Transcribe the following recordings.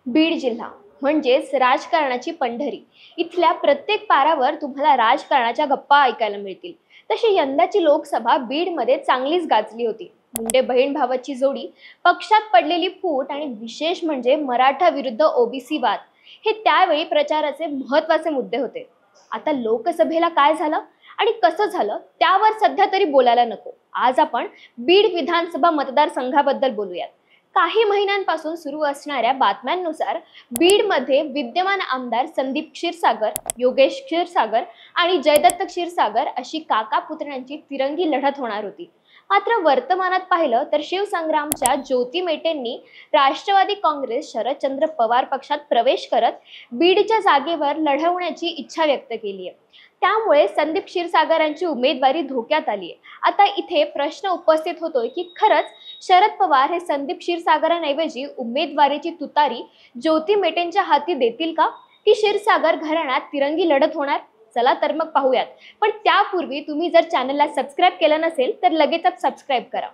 बीड जिल्हा म्हणजेच राजकारणाची पंढरी. इथल्या प्रत्येक पारावर तुम्हाला राजकारणाच्या गप्पा ऐकायला मिळतील. तशी यंदाची लोकसभा बीडमध्ये चांगलीच गाजली होती. मुंडे बहीण भावाची जोडी, पक्षात पडलेली फूट आणि विशेष म्हणजे मराठा विरुद्ध ओबीसी वाद हे त्यावेळी प्रचाराचे महत्त्वाचे मुद्दे होते. आता लोकसभेला काय झालं आणि कसं झालं त्यावर सध्या तरी बोलायला नको. आज आपण बीड विधानसभा मतदारसंघाबद्दल बोलूयात. काही महिन्यांपासून सुरू असणाऱ्या बातम्यांनुसार बीडमध्ये विद्यमान आमदार संदीप क्षीरसागर, योगेश क्षीरसागर आणि जयदत्त क्षीरसागर अशी काका पुतण्यांची तिरंगी लढत होणार होती. मात्र वर्तमानात पाहिलं तर शिवसंग्रामच्या ज्योती मेटेंनी राष्ट्रवादी काँग्रेस शरदचंद्र पवार पक्षात प्रवेश करत बीडच्या जागेवर लढवण्याची इच्छा व्यक्त केली आहे. त्यामुळे संदीप क्षीरसागरांची उमेदवारी धोक्यात आली आहे. आता इथे प्रश्न उपस्थित होतोय की खरंच शरद पवार हे संदीप क्षीरसागरांऐवजी उमेदवारीची तुतारी ज्योती मेटेंच्या हाती देतील का, की क्षीरसागर घराण्यात तिरंगी लढत होणार? चला तर मग पाहूयात. पण त्यापूर्वी तुम्ही जर चॅनलला सबस्क्राईब केलं नसेल तर लगेचच सबस्क्राईब करा.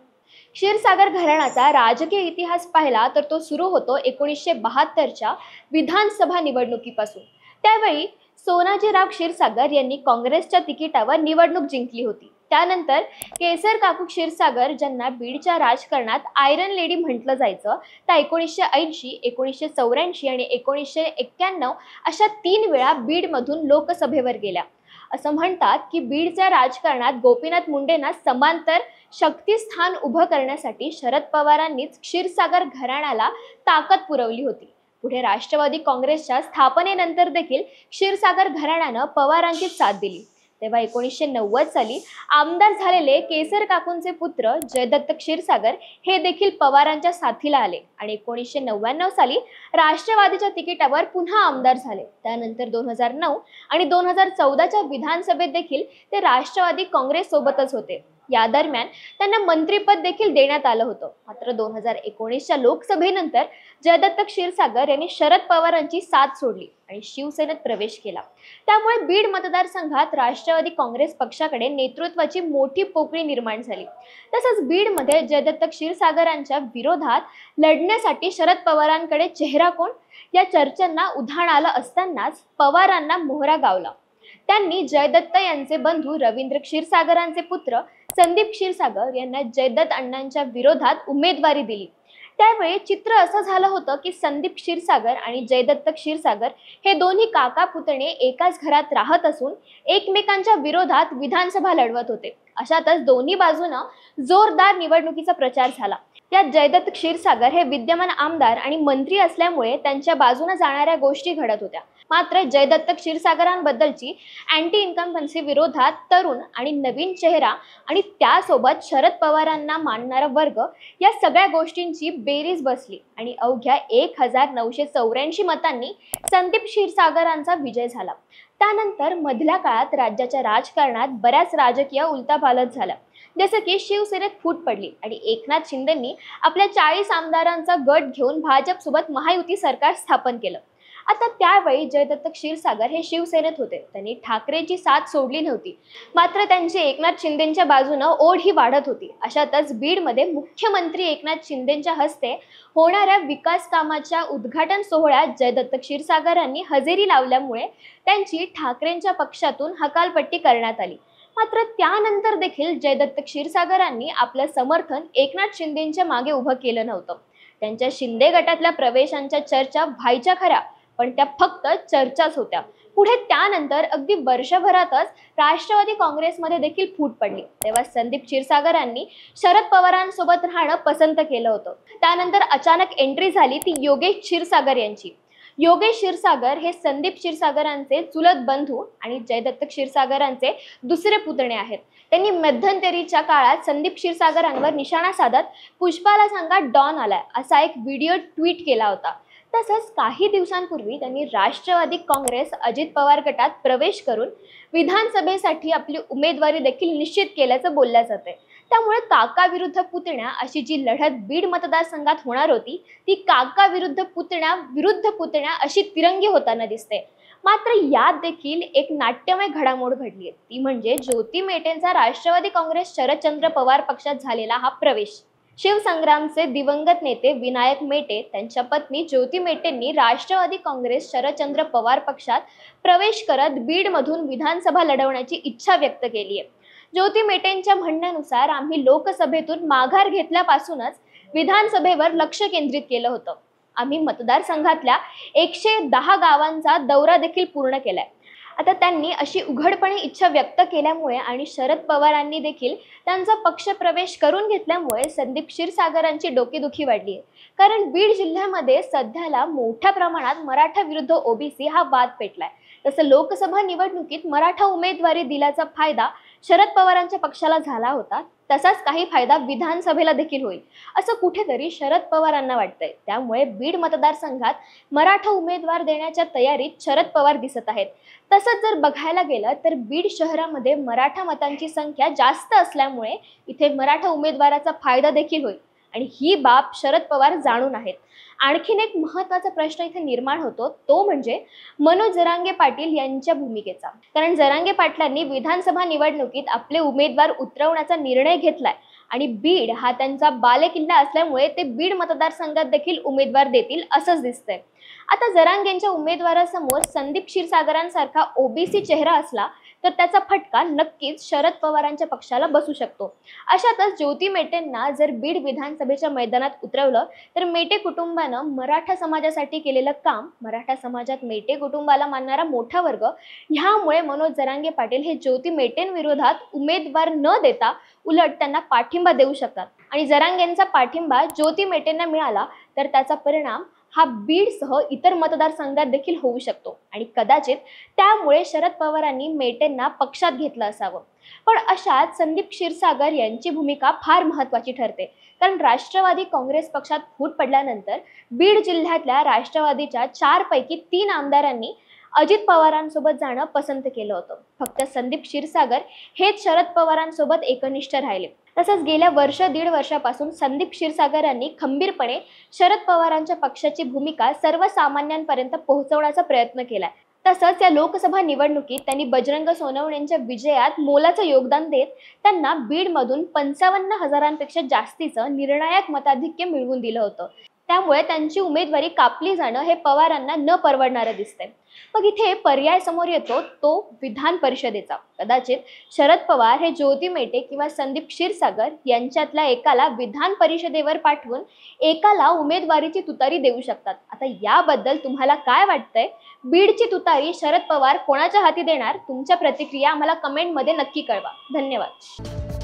क्षीरसागर घराण्याचा राजकीय इतिहास पाहिला तर तो सुरू होतो 1972च्या विधानसभा निवडणुकीपासून. त्यावेळी सोनाजीराव क्षीरसागर यांनी काँग्रेसच्या तिकिटावर निवडणूक जिंकली होती. त्यानंतर केसर काकू क्षीरसागर, ज्यांना बीडच्या राजकारणात आयरन लेडी म्हटलं जायचं, त्या 1980, 1984 आणि 1991 अशा 3 वेळा बीडमधून लोकसभेवर गेल्या. असं म्हणतात की बीडच्या राजकारणात गोपीनाथ मुंडेंना समांतर शक्तिस्थान उभं करण्यासाठी शरद पवारांनीच क्षीरसागर घराण्याला ताकद पुरवली होती. पुढे राष्ट्रवादी काँग्रेसच्या स्थापनेनंतर देखील क्षीरसागर घराण्यानं पवारांची साथ दिली. तेव्हा 1990 साली आमदार झालेले केसर काकूंचे पुत्र जयदत्त क्षीरसागर हे देखील पवारांच्या साथीला आले आणि 1999 साली राष्ट्रवादीच्या तिकिटावर पुन्हा आमदार झाले. त्यानंतर 2009 आणि 2014च्या विधानसभेत देखील ते राष्ट्रवादी काँग्रेस सोबतच होते. या दरम्यान त्यांना मंत्रिपद देखील देण्यात आलं होतं. मात्र 2019च्या लोकसभेनंतर जयदत्त क्षीरसागर यांनी शरद पवारांची साथ सोडली आणि शिवसेनेत प्रवेश केला. त्यामुळे बीड मतदारसंघात राष्ट्रवादी काँग्रेस पक्षाकडे नेतृत्वाची मोठी पोकळी निर्माण झाली. तसंच बीडमध्ये जयदत्त क्षीरसागरांच्या विरोधात लढण्यासाठी शरद पवारांकडे चेहरा कोण या चर्चांना उधाण आलं असतानाच पवारांना मोहरा गावला. त्यांनी जयदत्त यांचे बंधू रवींद्र क्षीरसागरांचे पुत्र संदीप क्षीरसागर यांना जयदत्त अण्णांच्या विरोधात उमेदवारी दिली. त्यावेळी चित्र असं झालं होतं की संदीप क्षीरसागर आणि जयदत्त क्षीरसागर हे दोन्ही काका पुतणे एकाच घरात राहत असून एकमेकांच्या विरोधात विधानसभा लढवत होते. अशातच दोन्ही बाजूनं जोरदार निवडणुकीचा प्रचार झाला. यात जयदत्त क्षीरसागर हे विद्यमान आमदार आणि मंत्री असल्यामुळे त्यांच्या बाजूने जाणाऱ्या गोष्टी घडत होत्या. मात्र जयदत्त क्षीरसागरांबद्दलची अँटी इन्कम्बन्सी विरोधात तरुण आणि नवीन चेहरा आणि त्यासोबत शरद पवारांना मानणारा वर्ग या सगळ्या गोष्टींची बेरीज बसली आणि अवघ्या 1984 मतांनी संदीप क्षीरसागरांचा विजय झाला. त्यानंतर मधल्या काळात राज्याच्या राजकारणात बऱ्याच राजकीय उलथापालथ झाल्या. जसं की शिवसेनेत फूट पडली आणि एकनाथ शिंदेंनी आपल्या 40 आमदारांचा गट घेऊन भाजपसोबत महायुती सरकार स्थापन केलं. आता त्यावेळी जयदत्त क्षीरसागर हे शिवसेनेत होते. त्यांनी ठाकरेंची साथ सोडली नव्हती. मात्र त्यांची एकनाथ शिंदेंच्या बाजूनं ओढ ही वाढत होती. अशातच बीडमध्ये मुख्यमंत्री एकनाथ शिंदेंच्या हस्ते होणाऱ्या विकास कामाच्या उद्घाटन सोहळ्यात जयदत्त क्षीरसागरांनी हजेरी लावल्यामुळे त्यांची ठाकरेंच्या पक्षातून हकालपट्टी करण्यात आली. मात्र त्यानंतर देखील जयदत्त क्षीरसागरांनी आपलं समर्थन एकनाथ शिंदेंच्या मागे उभं केलं नव्हतं. त्यांच्या शिंदे गटातल्या प्रवेशांच्या चर्चा व्हायच्या खऱ्या, पण त्या फक्त चर्चाच होत्या. पुढे त्यानंतर अगदी वर्षभरातच राष्ट्रवादी काँग्रेसमध्ये देखील फूट पडली. तेव्हा संदीप क्षीरसागरांनी शरद पवारांसोबत राहणं पसंत केलं होतं. त्यानंतर अचानक एंट्री झाली ती योगेश क्षीरसागर यांची. योगेश क्षीरसागर हे संदीप क्षीरसागरांचे चुलत बंधू आणि जयदत्त क्षीरसागरांचे दुसरे पुतणे आहेत. त्यांनी मध्यंतरीच्या काळात संदीप क्षीरसागरांवर निशाणा साधत पुष्पाला सांगा डॉन आलाय असा एक व्हिडिओ ट्विट केला होता. तसंच काही दिवसांपूर्वी त्यांनी राष्ट्रवादी काँग्रेस अजित पवार गटात प्रवेश करून विधानसभेसाठी आपली उमेदवारी देखील निश्चित केल्याचं बोललं जातंय. त्यामुळे काका विरुद्ध पुतण्या अशी जी लढत बीड मतदारसंघात होणार होती ती काका विरुद्ध पुतण्या अशी तिरंगी होताना दिसते. मात्र यात देखील एक नाट्यमय घडामोड घडली आहे. ती म्हणजे ज्योती मेटेंचा राष्ट्रवादी काँग्रेस शरदचंद्र पवार पक्षात झालेला हा प्रवेश. शिवसंग्रामचे दिवंगत नेते विनायक मेटे त्यांच्या पत्नी ज्योती मेटेंनी राष्ट्रवादी काँग्रेस शरदचंद्र पवार पक्षात प्रवेश करत बीडमधून विधानसभा लढवण्याची इच्छा व्यक्त केली आहे. ज्योती मेटेंच्या म्हणण्यानुसार आम्ही लोकसभेतून माघार घेतल्यापासूनच विधानसभेवर लक्ष केंद्रित केलं होतं. आम्ही मतदारसंघातल्या 110 गावांचा दौरा देखील पूर्ण केलाय. आता त्यांनी अशी उघडपणे इच्छा व्यक्त केल्यामुळे आणि शरद पवारांनी देखील त्यांचा पक्ष प्रवेश करून घेतल्यामुळे संदीप क्षीरसागरांची डोकेदुखी वाढली आहे. कारण बीड जिल्ह्यामध्ये सध्याला मोठ्या प्रमाणात मराठा विरुद्ध ओबीसी हा वाद पेटलाय. तसं लोकसभा निवडणुकीत मराठा उमेदवारी दिल्याचा फायदा शरद पवारांच्या पक्षाला झाला होता, तसाच काही फायदा विधानसभेला देखील होईल असं कुठेतरी शरद पवारांना वाटतंय. त्यामुळे बीड मतदारसंघात मराठा उमेदवार देण्याच्या तयारीत शरद पवार दिसत आहेत. तसंच जर बघायला गेलं तर बीड शहरामध्ये मराठा मतांची संख्या जास्त असल्यामुळे इथे मराठा उमेदवाराचा फायदा देखील होईल आणि ही बाब शरद पवार जाणून आहेत. आणखीन एक महत्त्वाचा प्रश्न इथे निर्माण होतो, तो म्हणजे मनोज जरांगे पाटील यांच्या भूमिकेचा. कारण जरांगे पाटलांनी विधानसभा निवडणुकीत आपले उमेदवार उतरवण्याचा निर्णय घेतलाय आणि बीड हा त्यांचा बालेकिल्ला असल्यामुळे ते बीड मतदारसंघात देखील उमेदवार देतील असंच दिसतंय. आता जरांगेंच्या उमेदवारासमोर संदीप क्षीरसागरांसारखा ओबीसी चेहरा असला तर त्याचा फटका नक्कीच शरद पवारांच्या पक्षाला बसू शकतो. अशातच ज्योती मेटेंना जर बीड विधानसभेच्या मैदानात उतरवलं तर मेटे कुटुंबानं मराठा समाजासाठी केलेलं काम, मराठा समाजात मेटे कुटुंबाला मानणारा मोठा वर्ग, ह्यामुळे मनोज जरांगे पाटील हे ज्योती मेटेंविरोधात उमेदवार न देता उलट त्यांना पाठिंबा देऊ शकतात. आणि जरांगेंचा पाठिंबा ज्योती मेटेंना मिळाला तर त्याचा परिणाम हा बीडसह इतर मतदारसंघात देखील होऊ शकतो आणि कदाचित त्यामुळे शरद पवारांनी मेटेंना पक्षात घेतलं असावं. पण अशात संदीप क्षीरसागर यांची भूमिका फार महत्त्वाची ठरते. कारण राष्ट्रवादी काँग्रेस पक्षात फूट पडल्यानंतर बीड जिल्ह्यातल्या राष्ट्रवादीच्या 4 पैकी 3 आमदारांनी अजित पवारांसोबत जाणं पसंत केलं होतं. फक्त संदीप क्षीरसागर हेच शरद पवारांसोबत एकनिष्ठ राहिले. तसंच गेल्या दीड वर्षापासून संदीप क्षीरसागरांनी खंबीरपणे शरद पवारांच्या पक्षाची भूमिका सर्वसामान्यांपर्यंत पोहोचवण्याचा प्रयत्न केलाय. तसंच या लोकसभा निवडणुकीत त्यांनी बजरंग सोनवणेंच्या विजयात मोलाचं योगदान देत त्यांना बीडमधून 55,000पेक्षा जास्तीचं निर्णायक मताधिक्य मिळवून दिलं होतं. त्यामुळे त्यांची उमेदवारी कापली जाणं हे पवारांना न परवडणारं दिसतंय. मग इथे पर्याय समोर येतो तो विधान परिषदेचा. कदाचित शरद पवार हे ज्योती मेटे किंवा संदीप क्षीरसागर यांच्यातल्या एकाला विधान परिषदेवर पाठवून एकाला उमेदवारीची तुतारी देऊ शकतात. आता याबद्दल तुम्हाला काय वाटतंय? बीडची तुतारी शरद पवार कोणाच्या हाती देणार? तुमच्या प्रतिक्रिया आम्हाला कमेंटमध्ये नक्की कळवा. धन्यवाद.